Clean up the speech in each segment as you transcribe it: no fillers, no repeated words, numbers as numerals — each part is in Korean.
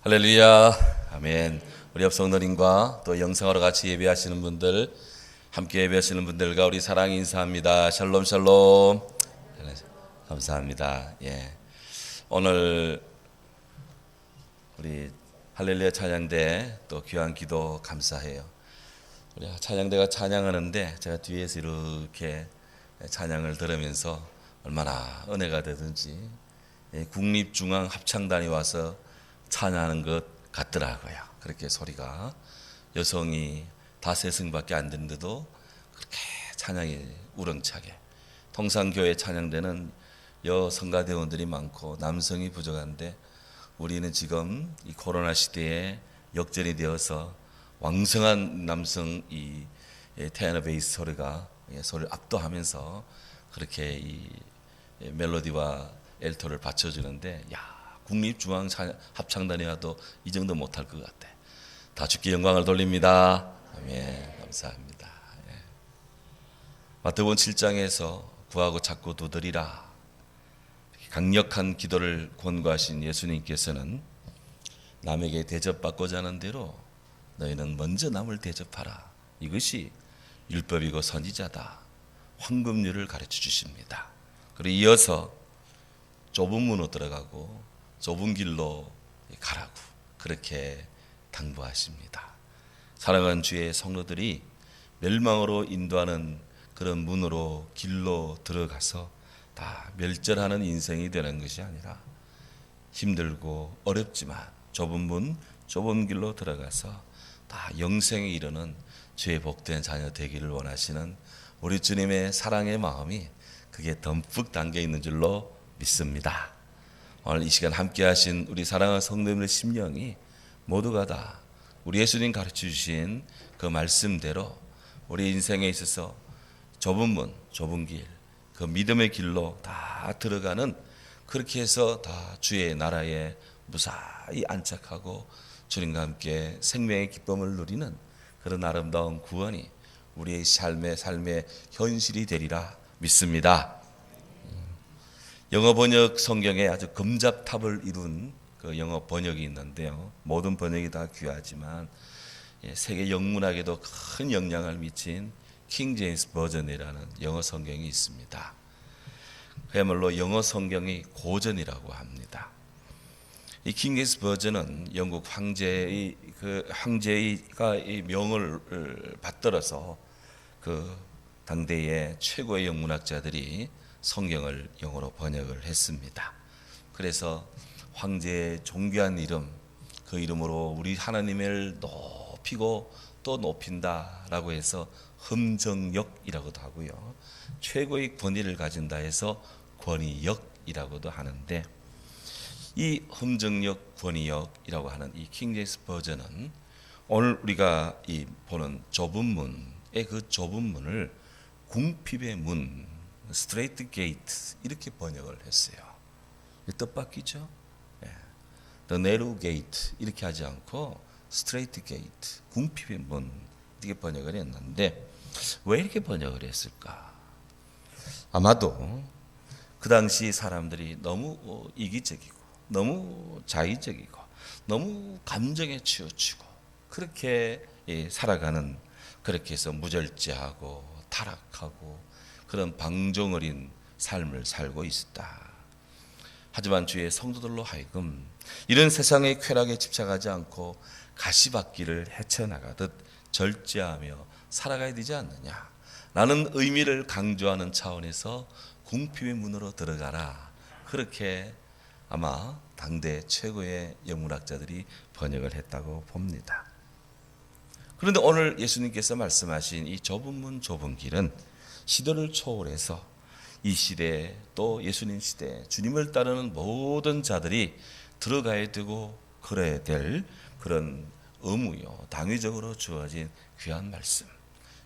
할렐루야, 아멘. 우리 옆 성도님과 또 영상으로 같이 예배하시는 분들, 함께 예배하시는 분들과 우리 사랑 인사합니다. 샬롬 샬롬. 감사합니다. 예. 오늘 우리 할렐루야 찬양대 또 귀한 기도 감사해요. 우리 찬양대가 찬양하는데 제가 뒤에서 이렇게 찬양을 들으면서 얼마나 은혜가 되든지 국립중앙합창단이 와서 찬양하는 것 같더라고요. 그렇게 소리가 여성이 다세승밖에 안 되는데도 그렇게 찬양이 우렁차게. 통상 교회 찬양대는 여성가대원들이 많고 남성이 부족한데 우리는 지금 이 코로나 시대에 역전이 되어서 왕성한 남성 이 테너 베이스 소리가 소리를 압도하면서 그렇게 이 멜로디와 엘토를 받쳐주는데 국립중앙합창단이 와도 이 정도 못할 것 같아. 다 주께 영광을 돌립니다. 아멘. 감사합니다. 마태복음 7장에서 구하고 찾고 두드리라 강력한 기도를 권고하신 예수님께서는 남에게 대접받고자 하는 대로 너희는 먼저 남을 대접하라. 이것이 율법이고 선지자다. 황금률을 가르쳐 주십니다. 그리고 이어서 좁은 문으로 들어가고 좁은 길로 가라고 그렇게 당부하십니다. 사랑하는 주의 성도들이 멸망으로 인도하는 그런 문으로 길로 들어가서 다 멸절하는 인생이 되는 것이 아니라 힘들고 어렵지만 좁은 문, 좁은 길로 들어가서 다 영생에 이르는 주의 복된 자녀 되기를 원하시는 우리 주님의 사랑의 마음이 그게 듬뿍 담겨 있는 줄로 믿습니다. 오늘 이 시간 함께 하신 우리 사랑하는 성도님의 심령이 모두가 다 우리 예수님 가르쳐 주신 그 말씀대로 우리 인생에 있어서 좁은 문, 좁은 길, 그 믿음의 길로 다 들어가는 그렇게 해서 다 주의 나라에 무사히 안착하고 주님과 함께 생명의 기쁨을 누리는 그런 아름다운 구원이 우리의 삶의 현실이 되리라 믿습니다. 영어 번역 성경에 아주 금잡탑을 이룬 그 영어 번역이 있는데요. 모든 번역이 다 귀하지만 세계 영문학에도 큰 영향을 미친 킹 제임스 버전이라는 영어 성경이 있습니다. 그야말로 영어 성경의 고전이라고 합니다. 이 킹 제임스 버전은 영국 황제가 이 명을 받들어서 그 당대의 최고의 영문학자들이 성경을 영어로 번역을 했습니다. 그래서 황제의 존귀한 이름, 그 이름으로 우리 하나님을 높이고 또 높인다라고 해서 흠정역이라고도 하고요. 최고의 권위를 가진다 해서 권위역이라고도 하는데 이 흠정역, 권위역이라고 하는 이 킹 제임스 버전은 오늘 우리가 이 보는 좁은 문의 그 좁은 문을 궁핍의 문, 스트레이트 게이트 이렇게 번역을 했어요. 뜻밖이죠? The narrow gate 이렇게 하지 않고 스트레이트 게이트, 궁핍의 문 이렇게 번역을 했는데 왜 이렇게 번역을 했을까? 아마도 그 당시 사람들이 너무 이기적이고 너무 자의적이고 너무 감정에 치우치고 그렇게 살아가는 그렇게 해서 무절제하고 타락하고 그런 방종 어린 삶을 살고 있었다. 하지만 주의 성도들로 하여금 이런 세상의 쾌락에 집착하지 않고 가시밭길을 헤쳐나가듯 절제하며 살아가야 되지 않느냐 라는 의미를 강조하는 차원에서 궁핍의 문으로 들어가라 그렇게 아마 당대 최고의 영문학자들이 번역을 했다고 봅니다. 그런데 오늘 예수님께서 말씀하신 이 좁은 문 좁은 길은 시대를 초월해서 이 시대에 또 예수님 시대에 주님을 따르는 모든 자들이 들어가야 되고 그래야 될 그런 의무요 당위적으로 주어진 귀한 말씀.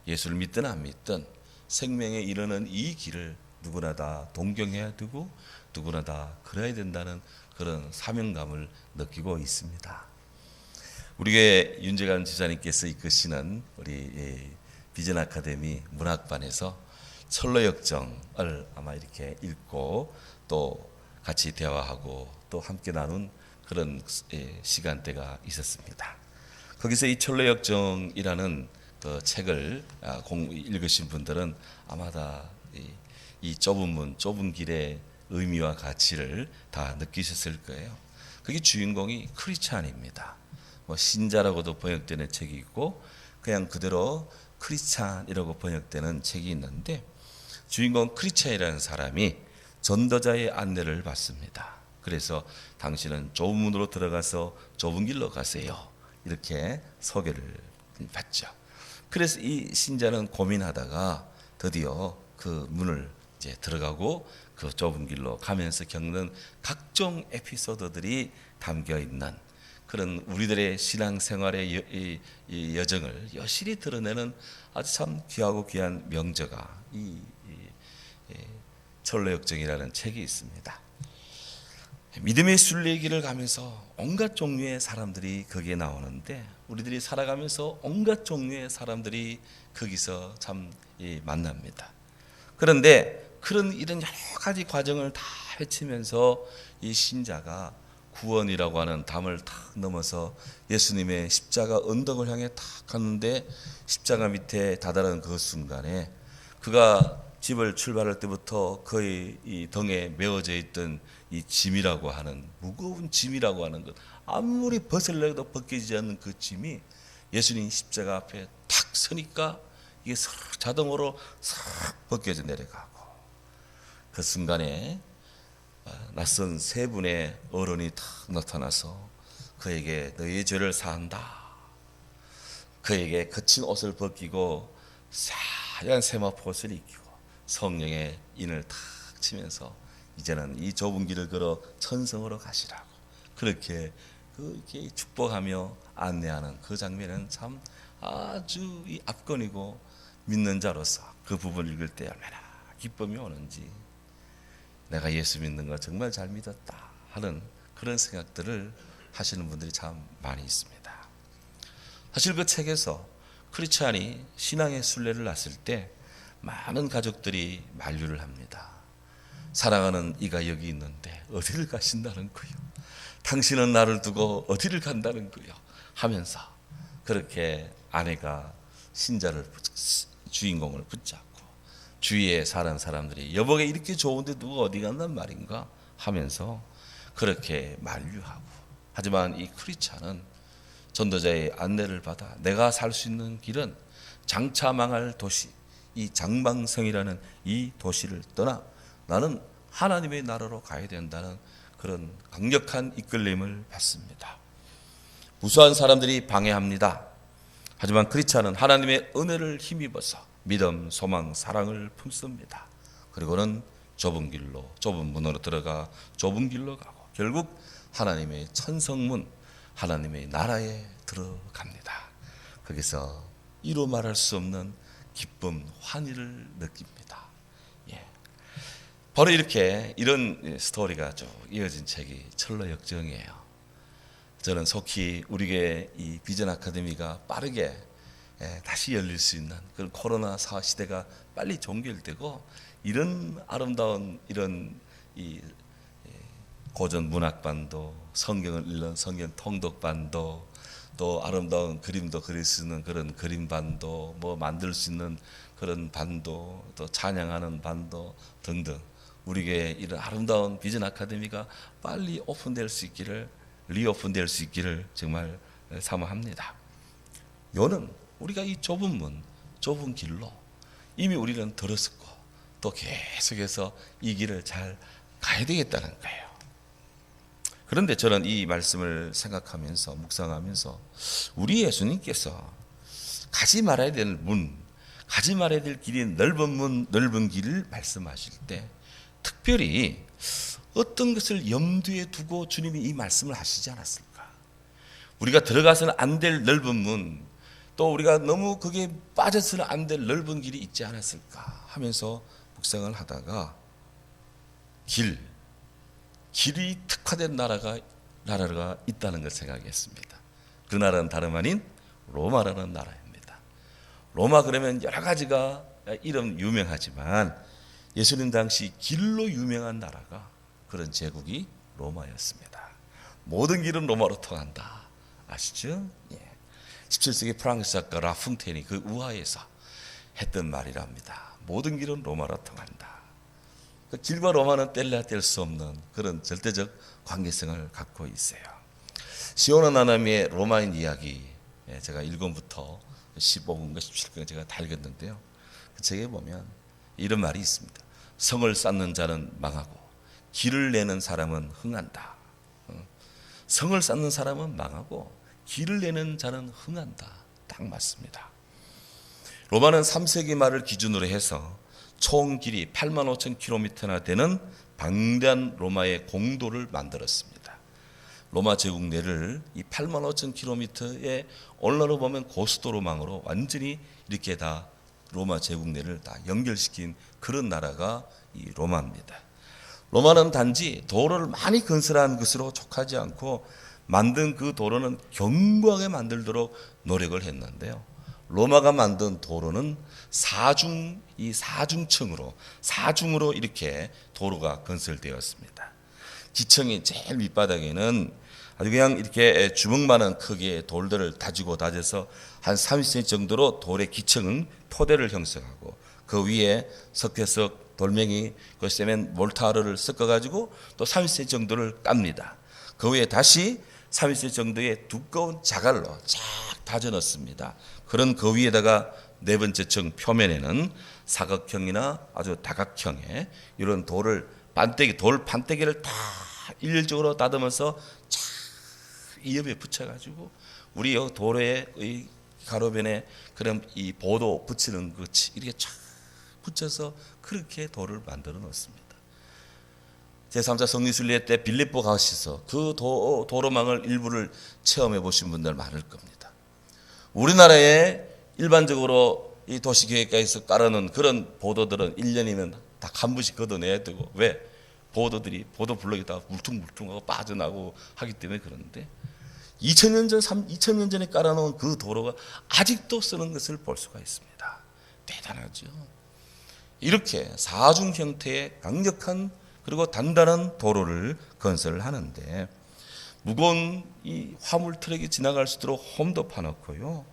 예수를 믿든 안 믿든 생명에 이르는 이 길을 누구나 다 동경해야 되고 누구나 다 그래야 된다는 그런 사명감을 느끼고 있습니다. 우리 교회 윤재관 지사님께서 이끄시는 우리 비전 아카데미 문학반에서 철로역정을 아마 이렇게 읽고 또 같이 대화하고 또 함께 나눈 그런 시간대가 있었습니다. 거기서 이 철로역정이라는 그 책을 읽으신 분들은 아마 다 이 좁은 문, 좁은 길의 의미와 가치를 다 느끼셨을 거예요. 그게 주인공이 크리스찬입니다. 뭐 신자라고도 번역되는 책이 있고 그냥 그대로 크리스찬이라고 번역되는 책이 있는데, 주인공 크리스찬이라는 사람이 전도자의 안내를 받습니다. 그래서 당신은 좁은 문으로 들어가서 좁은 길로 가세요, 이렇게 소개를 받죠. 그래서 이 신자는 고민하다가 드디어 그 문을 이제 들어가고 그 좁은 길로 가면서 겪는 각종 에피소드들이 담겨 있는 그런 우리들의 신앙생활의 이 여정을 여실히 드러내는 아주 참 귀하고 귀한 명저가 이 철로역정이라는 책이 있습니다. 믿음의 순례길을 가면서 온갖 종류의 사람들이 거기에 나오는데, 우리들이 살아가면서 온갖 종류의 사람들이 거기서 참 만납니다. 그런데 그런 이런 여러 가지 과정을 다 헤치면서 이 신자가 구원이라고 하는 담을 탁 넘어서 예수님의 십자가 언덕을 향해 탁 갔는데, 십자가 밑에 다다른 그 순간에 그가 집을 출발할 때부터 거의 이 덩에 메어져 있던 이 짐이라고 하는, 무거운 짐이라고 하는 것, 아무리 벗으려도 벗겨지지 않는 그 짐이 예수님 십자가 앞에 탁 서니까 이게 자동으로 싹 벗겨져 내려가고, 그 순간에 낯선 세 분의 어른이 탁 나타나서 그에게 너희의 죄를 사한다, 그에게 거친 옷을 벗기고 하얀 세마포옷을 입히고 성령의 인을 탁 치면서 이제는 이 좁은 길을 걸어 천성으로 가시라고 그렇게 축복하며 안내하는 그 장면은 참 아주 이 압권이고, 믿는 자로서 그 부분을 읽을 때 얼마나 기쁨이 오는지, 내가 예수 믿는 거 정말 잘 믿었다 하는 그런 생각들을 하시는 분들이 참 많이 있습니다. 사실 그 책에서 크리스찬이 신앙의 순례를 났을 때 많은 가족들이 만류를 합니다. 사랑하는 이가 여기 있는데 어디를 가신다는 거요? 당신은 나를 두고 어디를 간다는 거요? 하면서 그렇게 아내가 신자를 주인공을 붙잡고 주위에 사는 사람들이 여보게 이렇게 좋은데 누가 어디 간단 말인가 하면서 그렇게 만류하고, 하지만 이 크리스찬은 전도자의 안내를 받아 내가 살 수 있는 길은 장차 망할 도시, 이 장방성이라는 이 도시를 떠나 나는 하나님의 나라로 가야 된다는 그런 강력한 이끌림을 받습니다. 무수한 사람들이 방해합니다. 하지만 크리스찬은 하나님의 은혜를 힘입어서 믿음, 소망, 사랑을 품습니다. 그리고는 좁은 길로, 좁은 문으로 들어가 좁은 길로 가고 결국 하나님의 천성문, 하나님의 나라에 들어갑니다. 거기서 이루 말할 수 없는 기쁨, 환희를 느낍니다. 바로 이런 스토리가 쭉 이어진 책이 철로역정이에요. 저는 속히 우리의 이 비전 아카데미가 빠르게 다시 열릴 수 있는 그런 코로나 시대가 빨리 종결되고, 이런 아름다운 이런 이 고전 문학반도, 성경을 읽는 성경 통독반도, 또 아름다운 그림도 그릴 수 있는 그런 그림반도, 뭐 만들 수 있는 그런 반도, 또 찬양하는 반도 등등, 우리에게 이런 아름다운 비전 아카데미가 빨리 오픈될 수 있기를, 리오픈될 수 있기를 정말 사모합니다. 요는 우리가 이 좁은 문, 좁은 길로 이미 우리는 들었었고 또 계속해서 이 길을 잘 가야 되겠다는 거예요. 그런데 저는 이 말씀을 생각하면서 묵상하면서 우리 예수님께서 가지 말아야 될 문, 가지 말아야 될 길이 넓은 문, 넓은 길을 말씀하실 때 특별히 어떤 것을 염두에 두고 주님이 이 말씀을 하시지 않았을까? 우리가 들어가서는 안 될 넓은 문, 또 우리가 너무 그게 빠져서는 안 될 넓은 길이 있지 않았을까 하면서 묵상을 하다가 길이 특화된 나라가 있다는 걸 생각했습니다. 그 나라는 다름 아닌 로마라는 나라입니다. 로마 그러면 여러 가지가 이름 유명하지만 예수님 당시 길로 유명한 나라가, 그런 제국이 로마였습니다. 모든 길은 로마로 통한다. 아시죠? 예. 17세기 프랑스 작가 라푼테인이 그 우화에서 했던 말이랍니다. 모든 길은 로마로 통한다. 그 길과 로마는 뗄래야 뗄 수 없는 그런 절대적 관계성을 갖고 있어요. 시오나 나나미의 로마인 이야기, 제가 1권부터 15권과 17권 제가 다 읽었는데요. 그 책에 보면 이런 말이 있습니다. 성을 쌓는 자는 망하고 길을 내는 사람은 흥한다. 성을 쌓는 사람은 망하고 길을 내는 자는 흥한다. 딱 맞습니다. 로마는 3세기 말을 기준으로 해서 총 길이 85,000km나 되는 방대한 로마의 공도를 만들었습니다. 로마 제국 내를 이 85,000km의 오늘날로 보면 고속도로망으로 완전히 이렇게 다 로마 제국 내를 다 연결시킨 그런 나라가 이 로마입니다. 로마는 단지 도로를 많이 건설한 것으로 족하지 않고 만든 그 도로는 견고하게 만들도록 노력을 했는데요. 로마가 만든 도로는 사중으로 이렇게 도로가 건설되었습니다. 기층이 제일 밑바닥에는 아주 그냥 이렇게 주먹만한 크기의 돌들을 다져서 한 30cm 정도로 돌의 기층은 토대를 형성하고 그 위에 석회석, 돌멩이, 그 세멘, 몰타르를 섞어가지고 또 30cm 정도를 깝니다. 그 위에 다시 30cm 정도의 두꺼운 자갈로 쫙 다져 넣습니다. 그런 그 위에다가 네 번째 층 표면에는 사각형이나 아주 다각형의 이런 돌 판때기를 다 일률적으로 다듬어서 쫙 이 옆에 붙여가지고 우리 도로의 가로변에 그런 이 보도 붙이는 것이 이렇게 쫙 붙여서 그렇게 도를 만들어 놓습니다. 제3차 성리순례 때 빌립보 가셔서 그 도로망을 일부를 체험해 보신 분들 많을 겁니다. 우리나라에 일반적으로 이 도시계획가에서 깔아놓은 그런 보도들은 1년이면 다 한 번씩 걷어내야 되고, 왜? 보도 블록이 다 물퉁물퉁하고 빠져나고 하기 때문에 그러는데 2000년 전에 깔아놓은 그 도로가 아직도 쓰는 것을 볼 수가 있습니다. 대단하죠. 이렇게 사중 형태의 강력한 그리고 단단한 도로를 건설을 하는데 무거운 이 화물 트럭이 지나갈 수 있도록 홈도 파놓고요.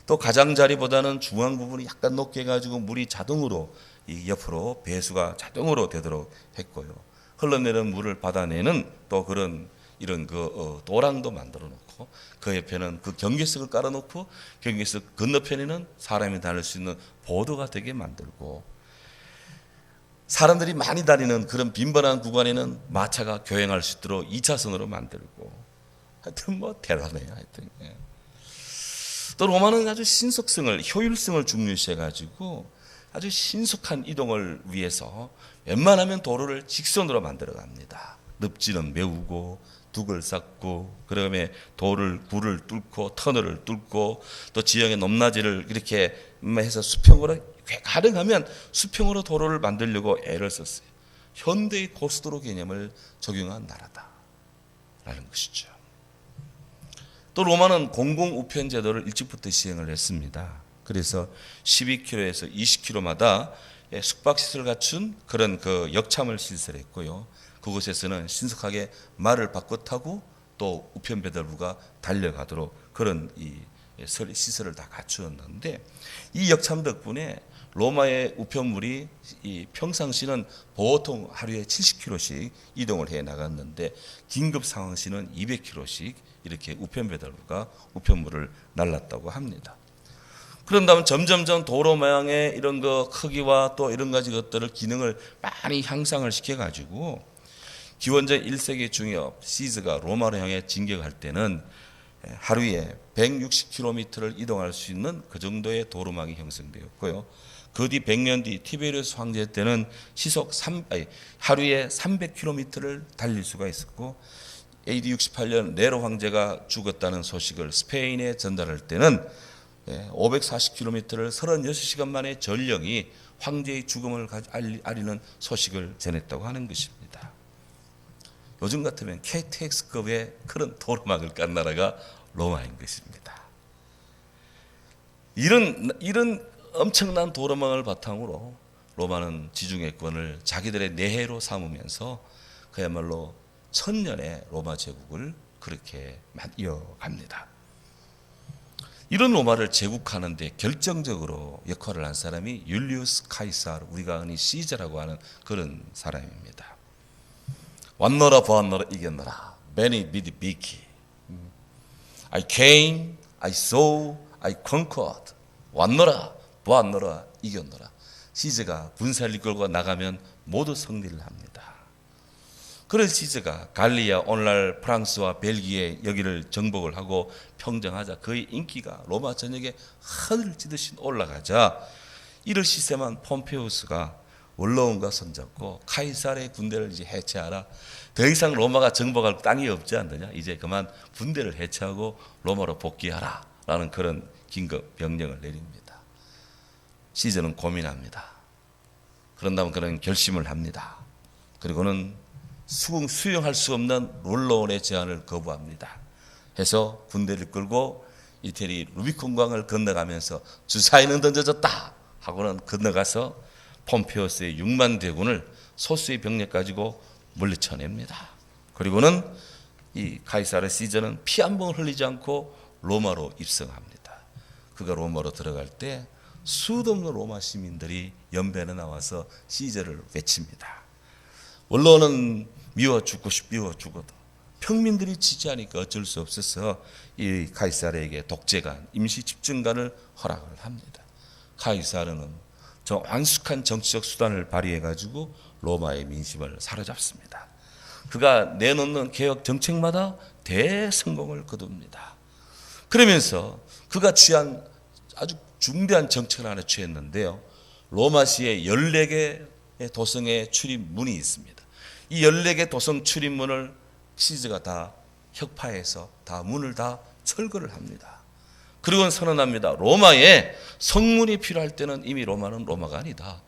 또 가장자리보다는 중앙 부분이 약간 높게 해가지고 물이 자동으로 이 옆으로 배수가 자동으로 되도록 했고요. 흘러내리는 물을 받아내는 또 그런 이런 도랑도 만들어 놓고 그 옆에는 그 경계석을 깔아놓고 경계석 건너편에는 사람이 다닐 수 있는 보도가 되게 만들고 사람들이 많이 다니는 그런 빈번한 구간에는 마차가 교행할 수 있도록 2차선으로 만들고 하여튼 뭐 대단해요. 하여튼. 예. 또 로마는 아주 신속성을 효율성을 중요시해 가지고 아주 신속한 이동을 위해서 웬만하면 도로를 직선으로 만들어 갑니다. 늪지는 메우고 둑을 쌓고 그다음에 굴을 뚫고 터널을 뚫고 또 지형의 높낮이를 이렇게 해서 수평으로 가능하면 수평으로 도로를 만들려고 애를 썼어요. 현대의 고속도로 개념을 적용한 나라다라는 것이죠. 또 로마는 공공우편 제도를 일찍부터 시행을 했습니다. 그래서 12km에서 20km마다 숙박시설을 갖춘 그런 그 역참을 시설했고요. 그곳에서는 신속하게 말을 바꿔 타고 또 우편 배달부가 달려가도록 그런 이 시설을 다 갖추었는데 이 역참 덕분에 로마의 우편물이 이 평상시는 보통 하루에 70km씩 이동을 해 나갔는데 긴급 상황 시는 200km씩 이렇게 우편 배달부가 우편물을 날랐다고 합니다. 그런 다음 점점점 도로 모양의 이런 거 크기와 또 이런 가지 것들을 기능을 많이 향상을 시켜가지고 기원전 1세기 중엽 시즈가 로마로 향해 진격할 때는 하루에 160km를 이동할 수 있는 그 정도의 도로망이 형성되었고요. 그 뒤 100년 뒤 티베리우스 황제 때는 하루에 300km를 달릴 수가 있었고 AD 68년 네로 황제가 죽었다는 소식을 스페인에 전달할 때는 540km를 36시간 만에 전령이 황제의 죽음을 알리는 소식을 전했다고 하는 것입니다. 요즘 같으면 KTX급의 그런 도로망을 깐 나라가 로마인 것입니다. 이런 엄청난 도로망을 바탕으로 로마는 지중해권을 자기들의 내해로 삼으면서 그야말로 천년의 로마 제국을 그렇게 이어갑니다. 이런 로마를 제국하는 데 결정적으로 역할을 한 사람이 율리우스 카이사르, 우리가 흔히 시저라고 하는 그런 사람입니다. 왔노라 보았노라 이겼노라 베니 비디 비키 I came, I saw, I conquered. 왔노라 보았노라 이겼노라. 시저가 군사를 이끌고 나가면 모두 승리를 합니다. 그런 시저가 갈리아, 오늘날 프랑스와 벨기에 여기를 정복을 하고 평정하자 그의 인기가 로마 전역에 하늘을 찌듯이 올라가자 이를 시샘한 폼페우스가 원로원과 손잡고 카이사르의 군대를 이제 해체하라. 더 이상 로마가 정복할 땅이 없지 않느냐. 이제 그만 군대를 해체하고 로마로 복귀하라. 라는 그런 긴급 명령을 내립니다. 시저는 고민합니다. 그런다면 그런 결심을 합니다. 그리고는 수용할 수 없는 원로원의 제안을 거부합니다. 해서 군대를 끌고 이태리 루비콘강을 건너가면서 주사위는 던져졌다 하고는 건너가서 폼페우스의 6만 대군을 소수의 병력 가지고 물리쳐냅니다. 그리고는 이 카이사르 시저는 피 한 번 흘리지 않고 로마로 입성합니다. 그가 로마로 들어갈 때 수도 없는 로마 시민들이 연변에 나와서 시저를 외칩니다. 원로는 미워 죽어도 평민들이 지지하니까 어쩔 수 없어서 이 카이사르에게 독재관, 임시 집정관을 허락을 합니다. 카이사르는 저 완숙한 정치적 수단을 발휘해 가지고 로마의 민심을 사로잡습니다. 그가 내놓는 개혁 정책마다 대성공을 거둡니다. 그러면서 그가 취한 아주 중대한 정책을 하나 취했는데요. 로마시에 14개의 도성의 출입문이 있습니다. 이 14개 도성 출입문을 시저가 다 혁파해서 다 문을 다 철거를 합니다. 그리고는 선언합니다. 로마에 성문이 필요할 때는 이미 로마는 로마가 아니다.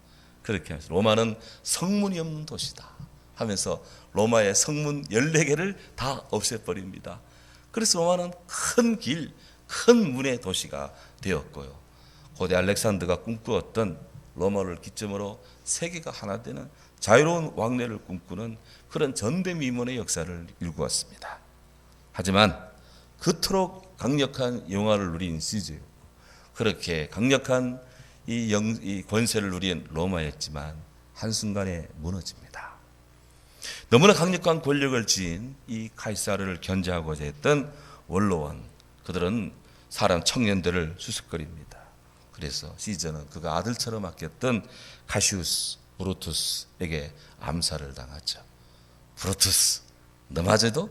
그렇게 하면서 로마는 성문이 없는 도시다 하면서 로마의 성문 14개를 다 없애버립니다. 그래서 로마는 큰 길, 큰 문의 도시가 되었고요. 고대 알렉산더가 꿈꾸었던 로마를 기점으로 세계가 하나 되는 자유로운 왕래를 꿈꾸는 그런 전대미문의 역사를 일구었습니다. 하지만 그토록 강력한 영화를 누린 시저, 그렇게 강력한 이 권세를 누린 로마였지만 한순간에 무너집니다. 너무나 강력한 권력을 지닌 이 카이사르를 견제하고자 했던 원로원, 그들은 사람 청년들을 수습거립니다. 그래서 시저는 그가 아들처럼 아꼈던 카시우스 브루투스에게 암살을 당하죠. 브루투스, 너마저도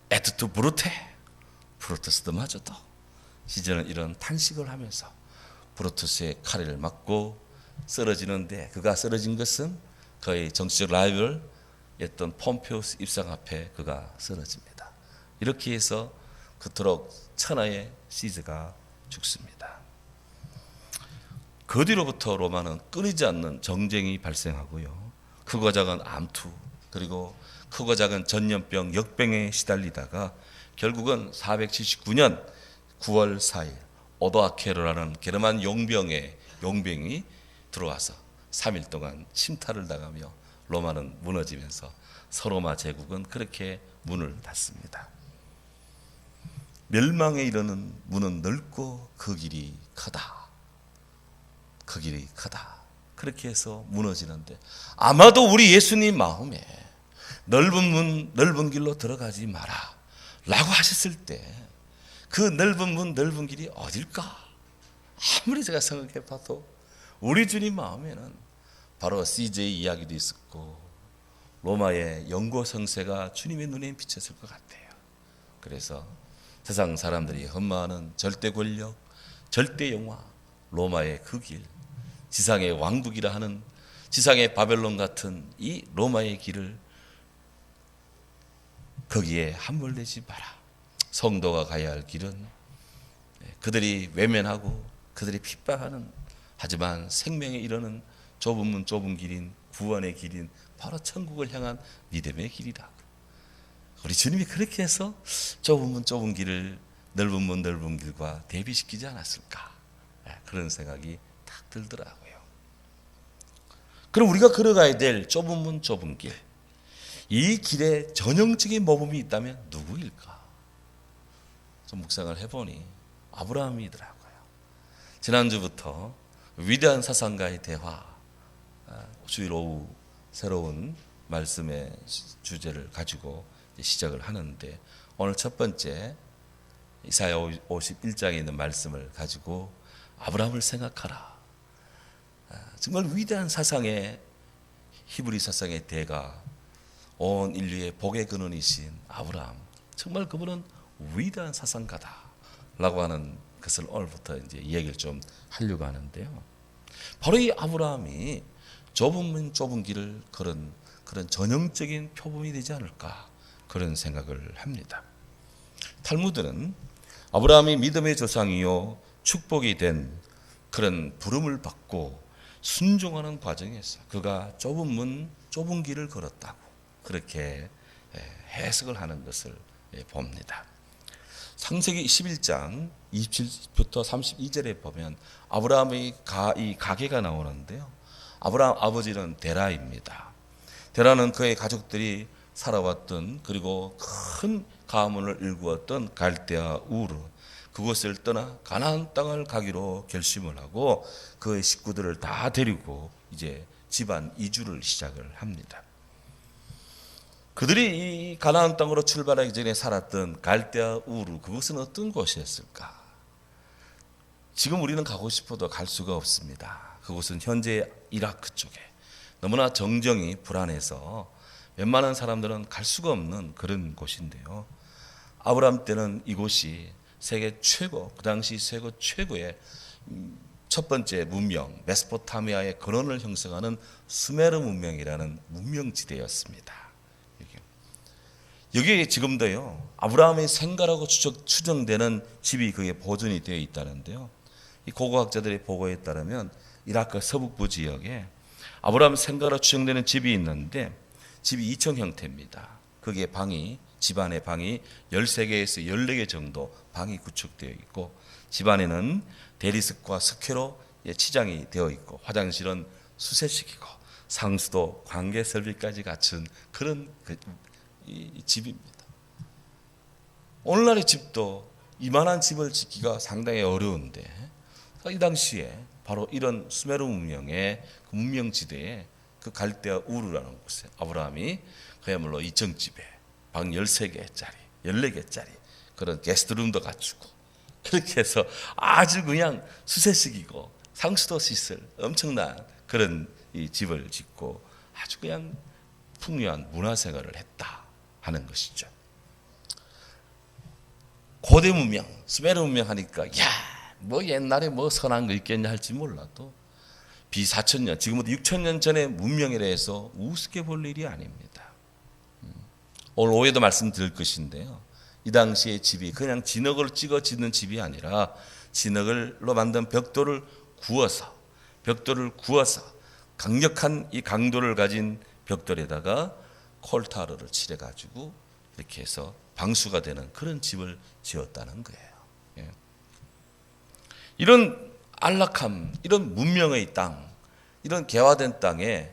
에트투 브루테, 브루투스 너마저도. 시저는 이런 탄식을 하면서 브루투스의 칼을 맞고 쓰러지는데, 그가 쓰러진 것은 그의 정치적 라이벌이었던 폼페우스 입상 앞에 그가 쓰러집니다. 이렇게 해서 그토록 천하의 시저가 죽습니다. 그 뒤로부터 로마는 끊이지 않는 정쟁이 발생하고요. 크고 작은 암투, 그리고 크고 작은 전염병, 역병에 시달리다가 결국은 479년 9월 4일 오도아케르라는 게르만 용병이 들어와서 3일 동안 침탈을 당하며 로마는 무너지면서 서로마 제국은 그렇게 문을 닫습니다. 멸망에 이르는 문은 넓고 그 길이 크다. 그 길이 크다. 그렇게 해서 무너지는데, 아마도 우리 예수님 마음에 넓은 문, 넓은 길로 들어가지 마라 라고 하셨을 때 그 넓은 문, 넓은 길이 어딜까? 아무리 제가 생각해 봐도 우리 주님 마음에는 바로 CJ 이야기도 있었고 로마의 영고 성세가 주님의 눈에 비쳤을 것 같아요. 그래서 세상 사람들이 흠모하는 절대 권력, 절대 영화, 로마의 그 길, 지상의 왕국이라 하는 지상의 바벨론 같은 이 로마의 길을 거기에 함몰되지 마라. 성도가 가야 할 길은 그들이 외면하고 그들이 핍박하는, 하지만 생명에 이르는 좁은 문 좁은 길인 구원의 길인 바로 천국을 향한 믿음의 길이라고. 우리 주님이 그렇게 해서 좁은 문 좁은 길을 넓은 문 넓은 길과 대비시키지 않았을까, 그런 생각이 딱 들더라고요. 그럼 우리가 걸어가야 될 좁은 문 좁은 길, 이 길에 전형적인 모범이 있다면 누구일까? 좀 묵상을 해보니 아브라함이더라고요. 지난주부터 위대한 사상가의 대화, 주일 오후 새로운 말씀의 주제를 가지고 시작을 하는데, 오늘 첫 번째 이사야 51장에 있는 말씀을 가지고 아브라함을 생각하라. 정말 위대한 사상의, 히브리 사상의 대가, 온 인류의 복의 근원이신 아브라함, 정말 그분은 위대한 사상가다라고 하는 것을 오늘부터 이제 이야기를 좀 하려고 하는데요. 바로 이 아브라함이 좁은 길을 걸은 그런 전형적인 표범이 되지 않을까, 그런 생각을 합니다. 탈무드는 아브라함이 믿음의 조상이요 축복이 된 그런 부름을 받고 순종하는 과정에서 그가 좁은 길을 걸었다고 그렇게 해석을 하는 것을 봅니다. 창세기 21장 27부터 32절에 보면 아브라함의 이 가계가 나오는데요. 아브라함 아버지는 데라입니다. 데라는 그의 가족들이 살아왔던, 그리고 큰 가문을 일구었던 갈대아 우르, 그곳을 떠나 가나안 땅을 가기로 결심을 하고 그의 식구들을 다 데리고 이제 집안 이주를 시작을 합니다. 그들이 이 가나안 땅으로 출발하기 전에 살았던 갈대아 우르, 그것은 어떤 곳이었을까? 지금 우리는 가고 싶어도 갈 수가 없습니다. 그곳은 현재 이라크 쪽에 너무나 정정이 불안해서 웬만한 사람들은 갈 수가 없는 그런 곳인데요. 아브라함 때는 이곳이 세계 최고, 그 당시 세계 최고의 첫 번째 문명, 메소포타미아의 근원을 형성하는 수메르 문명이라는 문명지대였습니다. 여기에 지금도요, 아브라함의 생가라고 추정되는 집이 그게 보존이 되어 있다는데요. 이 고고학자들의 보고에 따르면 이라크 서북부 지역에 아브라함 생가로 추정되는 집이 있는데, 집이 2층 형태입니다. 거기에 집안에 방이 13개에서 14개 정도 방이 구축되어 있고, 집안에는 대리석과 석회로 치장이 되어 있고, 화장실은 수세식이고, 상수도 관계 설비까지 갖춘 그런 이 집입니다. 오늘날의 집도 이만한 집을 짓기가 상당히 어려운데, 이 당시에 바로 이런 수메르 문명의 그 문명지대에 그 갈대아 우르라는 곳에 아브라함이 그야말로 2층집에 방 13개짜리, 14개짜리 그런 게스트룸도 갖추고, 그렇게 해서 아주 그냥 수세식이고 상수도 시설 엄청난 그런 이 집을 짓고 아주 그냥 풍요한 문화생활을 했다 하는 것이죠. 고대 문명, 수메르 문명 하니까 뭐 옛날에 뭐 선한 거 있겠냐 할지 몰라도 비4000년, 지금부터 6000년 전의 문명이라 해서 우습게 볼 일이 아닙니다. 오늘 오후에도 말씀드릴 것인데요. 이 당시의 집이 그냥 진흙을 찍어 짓는 집이 아니라 진흙으로 만든 벽돌을 구워서 강력한 이 강도를 가진 벽돌에다가 콜타르를 칠해가지고 이렇게 해서 방수가 되는 그런 집을 지었다는 거예요. 이런 안락함, 이런 문명의 땅, 이런 개화된 땅에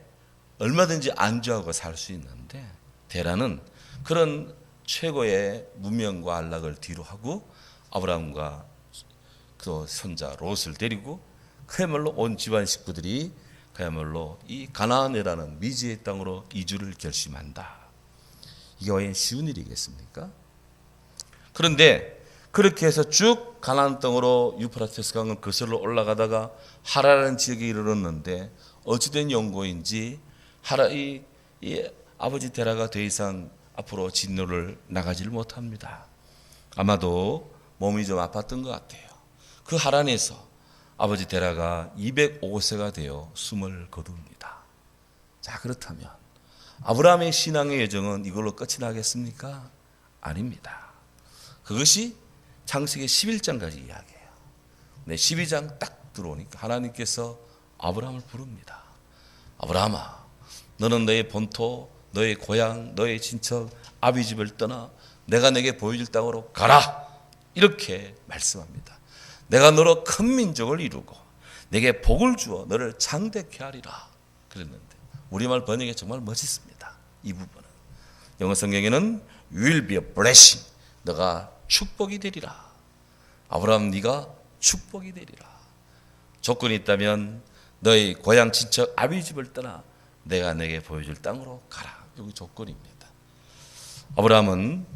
얼마든지 안주하고 살 수 있는데, 데라는 그런 최고의 문명과 안락을 뒤로 하고 아브라함과 그 손자 롯을 데리고 그야말로 온 집안 식구들이 그야말로 이 가나안이라는 미지의 땅으로 이주를 결심한다. 이게 과연 쉬운 일이겠습니까? 그런데 그렇게 해서 쭉 가나안 땅으로 유프라테스 강을 거슬러 올라가다가 하라라는 지역에 이르렀는데, 어찌된 연고인지 이 아버지 데라가 더 이상 앞으로 진로를 나가지를 못합니다. 아마도 몸이 좀 아팠던 것 같아요. 그 하란에서 아버지 데라가 205세가 되어 숨을 거둡니다. 자, 그렇다면 아브라함의 신앙의 여정은 이걸로 끝이 나겠습니까? 아닙니다. 그것이 창세기 11장까지 이야기해요. 12장 딱 들어오니까 하나님께서 아브라함을 부릅니다. 아브라함아, 너는 너의 본토, 너의 고향, 너의 친척, 아비 집을 떠나 내가 내게 보여줄 땅으로 가라. 이렇게 말씀합니다. 내가 너로 큰 민족을 이루고 내게 복을 주어 너를 창대케 하리라 그랬는데, 우리말 번역이 정말 멋있습니다. 이 부분은 영어 성경에는 You will be a blessing. 너가 축복이 되리라. 아브라함 네가 축복이 되리라. 조건이 있다면 너의 고향 친척 아비 집을 떠나 내가 내게 보여줄 땅으로 가라. 여기 조건입니다. 아브라함은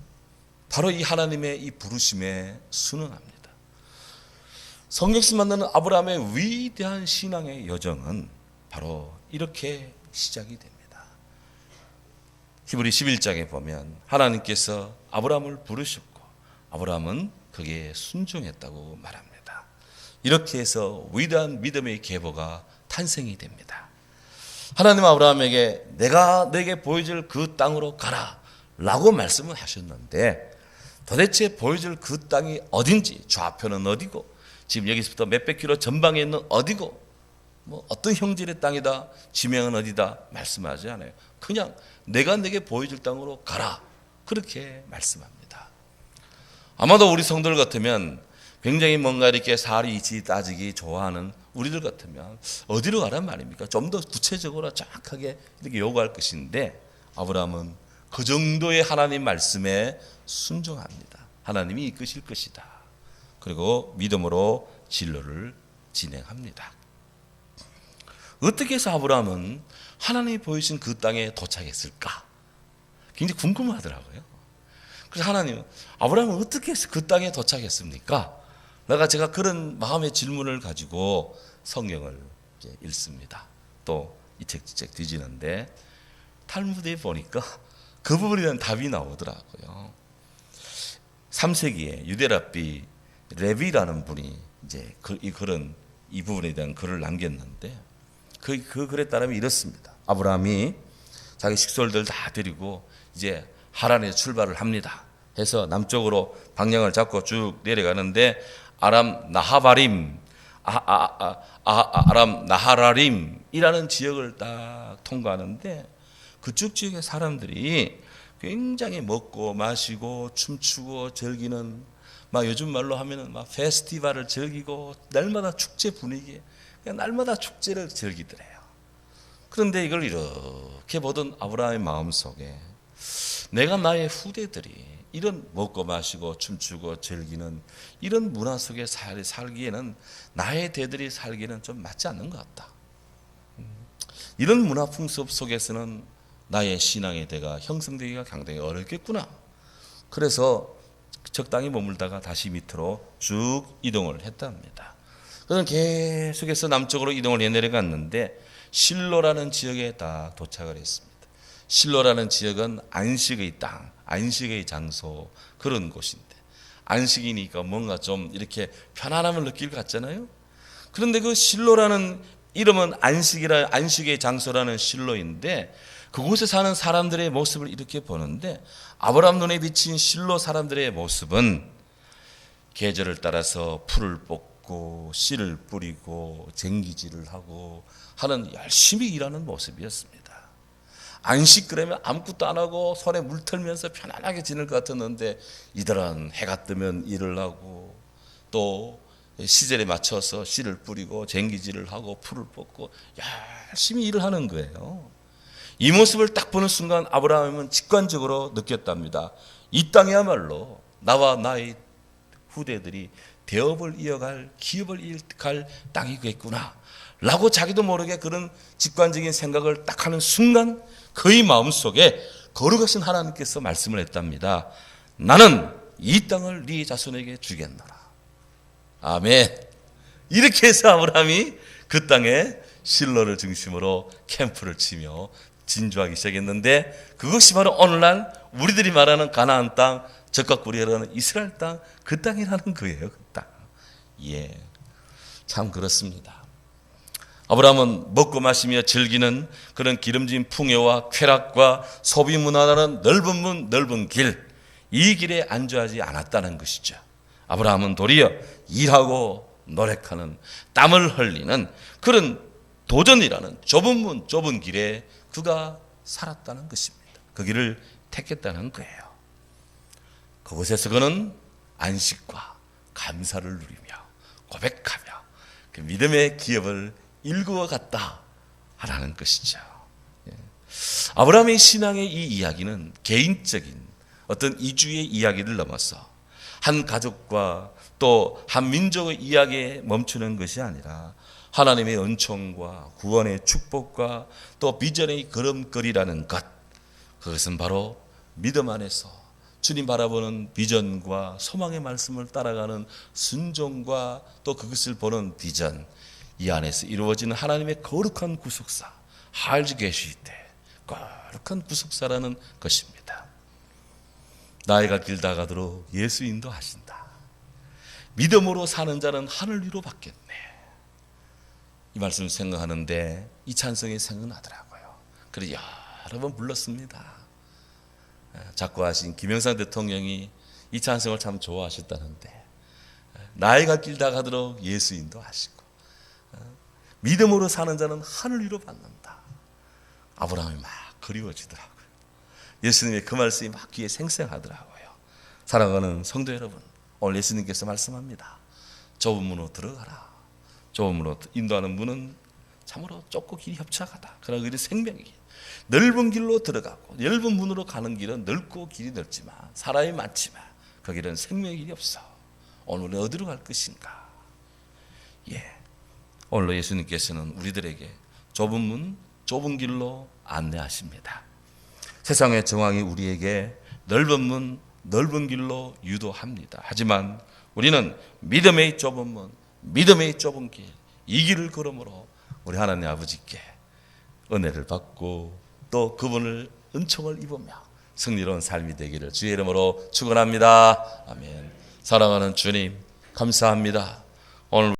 바로 이 하나님의 이 부르심에 순응합니다. 성경에서 만나는 아브라함의 위대한 신앙의 여정은 바로 이렇게 시작이 됩니다. 히브리 11장에 보면 하나님께서 아브라함을 부르셨고 아브라함은 거기에 순종했다고 말합니다. 이렇게 해서 위대한 믿음의 계보가 탄생이 됩니다. 하나님 아브라함에게 내가 내게 보여줄 그 땅으로 가라 라고 말씀을 하셨는데 도대체 보여줄 그 땅이 어딘지, 좌표는 어디고 지금 여기서부터 몇백 킬로 전방에 있는 어디고 뭐 어떤 형질의 땅이다, 지명은 어디다 말씀하지 않아요. 그냥 내가 내게 보여줄 땅으로 가라 그렇게 말씀합니다. 아마도 우리 성도들 같으면 굉장히 뭔가 이렇게 사리이치 따지기 좋아하는 우리들 같으면 어디로 가란 말입니까? 좀 더 구체적으로 정확하게 이렇게 요구할 것인데 아브라함은 그 정도의 하나님 말씀에 순종합니다. 하나님이 이끄실 것이다. 그리고 믿음으로 진로를 진행합니다. 어떻게 해서 아브라함은 하나님이 보여주신 그 땅에 도착했을까? 굉장히 궁금하더라고요. 그래서 하나님은 아브라함은 어떻게 해서 그 땅에 도착했습니까? 제가 그런 마음의 질문을 가지고 성경을 읽습니다. 또 이 책 뒤지는데 탈무드에 보니까 그 부분에 대한 답이 나오더라고요. 3세기에 유대랍비 레비라는 분이 이제 이 부분에 대한 글을 남겼는데 그 글에 따르면 이렇습니다. 아브라함이 자기 식솔들 다 데리고 이제 하란에 출발을 합니다. 해서 남쪽으로 방향을 잡고 쭉 내려가는데 아람 나하라림이라는 지역을 딱 통과하는데 그쪽 지역의 사람들이 굉장히 먹고 마시고 춤추고 즐기는 막 요즘 말로 하면은 막 페스티벌을 즐기고 날마다 축제 분위기에 그냥 날마다 축제를 즐기더래요. 그런데 이걸 이렇게 보던 아브라함의 마음속에 내가 나의 후대들이 이런 먹고 마시고 춤추고 즐기는 이런 문화 속에 살기에는 나의 대들이 살기에는 좀 맞지 않는 것 같다. 이런 문화 풍습 속에서는 나의 신앙의 대가 형성되기가 상당히 어렵겠구나. 그래서 적당히 머물다가 다시 밑으로 쭉 이동을 했답니다. 그는 계속해서 남쪽으로 이동을 내려갔는데 실로라는 지역에 딱 도착을 했습니다. 실로라는 지역은 안식의 땅, 안식의 장소 그런 곳인데 안식이니까 뭔가 좀 이렇게 편안함을 느낄 것 같잖아요. 그런데 그 실로라는 이름은 안식의 장소라는 실로인데 그곳에 사는 사람들의 모습을 이렇게 보는데 아브라함 눈에 비친 실로 사람들의 모습은 계절을 따라서 풀을 뽑고 씨를 뿌리고 쟁기질을 하고 하는 열심히 일하는 모습이었습니다. 안식 그러면 아무것도 안 하고 손에 물 털면서 편안하게 지낼 것 같았는데 이들은 해가 뜨면 일을 하고 또 시절에 맞춰서 씨를 뿌리고 쟁기질을 하고 풀을 뽑고 열심히 일을 하는 거예요. 이 모습을 딱 보는 순간 아브라함은 직관적으로 느꼈답니다. 이 땅이야말로 나와 나의 후대들이 대업을 이어갈 기업을 이어갈 땅이겠구나 라고 자기도 모르게 그런 직관적인 생각을 딱 하는 순간 그의 마음속에 거룩하신 하나님께서 말씀을 했답니다. 나는 이 땅을 네 자손에게 주겠노라. 아멘. 이렇게 해서 아브라함이 그 땅에 실로를 중심으로 캠프를 치며 진주하기 시작했는데 그것이 바로 오늘날 우리들이 말하는 가나안 땅, 적과 꿀이 흐르는 이스라엘 땅, 그 땅이라는 거예요. 그 땅. 예, 참 그렇습니다. 아브라함은 먹고 마시며 즐기는 그런 기름진 풍요와 쾌락과 소비 문화라는 넓은 문, 넓은 길, 이 길에 안주하지 않았다는 것이죠. 아브라함은 도리어 일하고 노력하는 땀을 흘리는 그런 도전이라는 좁은 문, 좁은 길에 그가 살았다는 것입니다. 그 길을 택했다는 거예요. 그곳에서 그는 안식과 감사를 누리며 고백하며 그 믿음의 기업을 일구어 갔다 하라는 것이죠. 아브라함의 신앙의 이 이야기는 개인적인 어떤 이주의 이야기를 넘어서 한 가족과 또 한 민족의 이야기에 멈추는 것이 아니라 하나님의 은총과 구원의 축복과 또 비전의 걸음걸이라는 것, 그것은 바로 믿음 안에서 주님 바라보는 비전과 소망의 말씀을 따라가는 순종과 또 그것을 보는 비전, 이 안에서 이루어지는 하나님의 거룩한 구속사, 할지 계실 때 거룩한 구속사라는 것입니다. 나이가 길다 가도록 예수 인도하신다. 믿음으로 사는 자는 하늘 위로 받겠네. 이 말씀을 생각하는데 이 찬송이 생각나더라고요. 그래서 여러 번 불렀습니다. 작곡하신 김영삼 대통령이 이 찬송을 참 좋아하셨다는데, 나이가 길다 가도록 예수 인도하시고 믿음으로 사는 자는 하늘 위로 받는다. 아브라함이 막 그리워지더라고요. 예수님의 그 말씀이 막 귀에 생생하더라고요. 사랑하는 성도 여러분, 오늘 예수님께서 말씀합니다. 좁은 문으로 들어가라. 좁은 문으로 인도하는 문은 참으로 좁고 길이 협착하다. 그러나 그 생명이 넓은 길로 들어가고 넓은 문으로 가는 길은 넓고 길이 넓지만 사람이 많지만 그 길은 생명의 길이 없어. 오늘 우리는 어디로 갈 것인가? 오늘 예수님께서는 우리들에게 좁은 문, 좁은 길로 안내하십니다. 세상의 정황이 우리에게 넓은 문, 넓은 길로 유도합니다. 하지만 우리는 믿음의 좁은 문, 믿음의 좁은 길, 이 길을 걸음으로 우리 하나님 아버지께 은혜를 받고 또 그분을 은총을 입으며 승리로운 삶이 되기를 주의 이름으로 축원합니다. 아멘. 사랑하는 주님, 감사합니다. 오늘